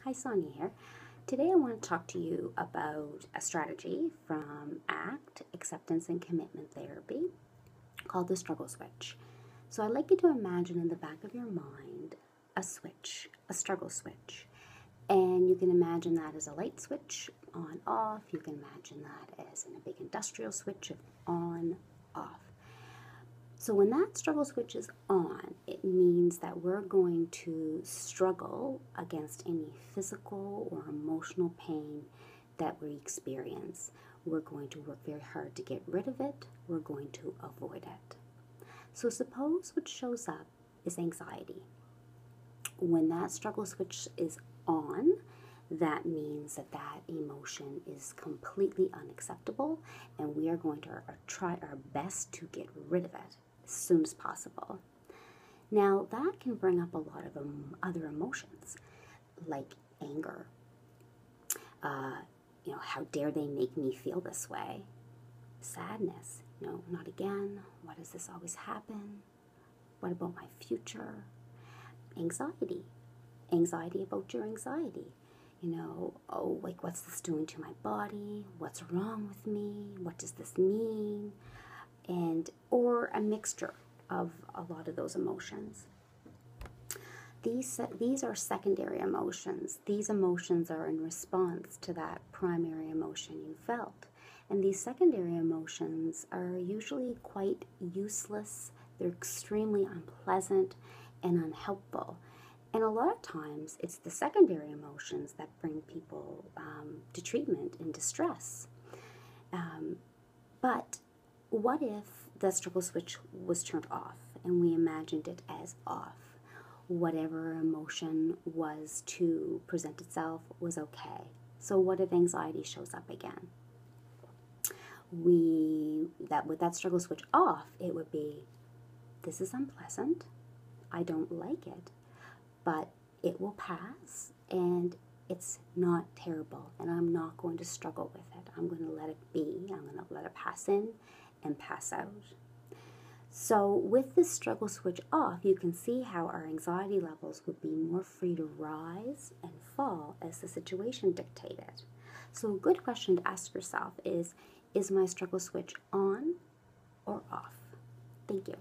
Hi, Sonia here. Today I want to talk to you about a strategy from ACT, Acceptance and Commitment Therapy, called the struggle switch. So I'd like you to imagine in the back of your mind a switch, a struggle switch. And you can imagine that as a light switch, on, off. You can imagine that as in a big industrial switch of on, off. So when that struggle switch is on, it means that we're going to struggle against any physical or emotional pain that we experience. We're going to work very hard to get rid of it. We're going to avoid it. So suppose what shows up is anxiety. When that struggle switch is on, that means that that emotion is completely unacceptable, and we are going to try our best to get rid of it as soon as possible. Now, that can bring up a lot of other emotions, like anger. How dare they make me feel this way? Sadness. Not again. Why does this always happen? What about my future? Anxiety. Anxiety about your anxiety. What's this doing to my body? What's wrong with me? What does this mean? Or a mixture of a lot of those emotions. These are secondary emotions. These emotions are in response to that primary emotion you felt. And these secondary emotions are usually quite useless. They're extremely unpleasant and unhelpful. And a lot of times, it's the secondary emotions that bring people to treatment and distress. But what if the struggle switch was turned off and we imagined it as off? Whatever emotion was to present itself was okay. So what if anxiety shows up again? With that struggle switch off, it would be, this is unpleasant. I don't like it. But it will pass, and it's not terrible, and I'm not going to struggle with it. I'm going to let it be. I'm going to let it pass in and pass out. So with this struggle switch off, you can see how our anxiety levels would be more free to rise and fall as the situation dictated. So a good question to ask yourself is my struggle switch on or off? Thank you.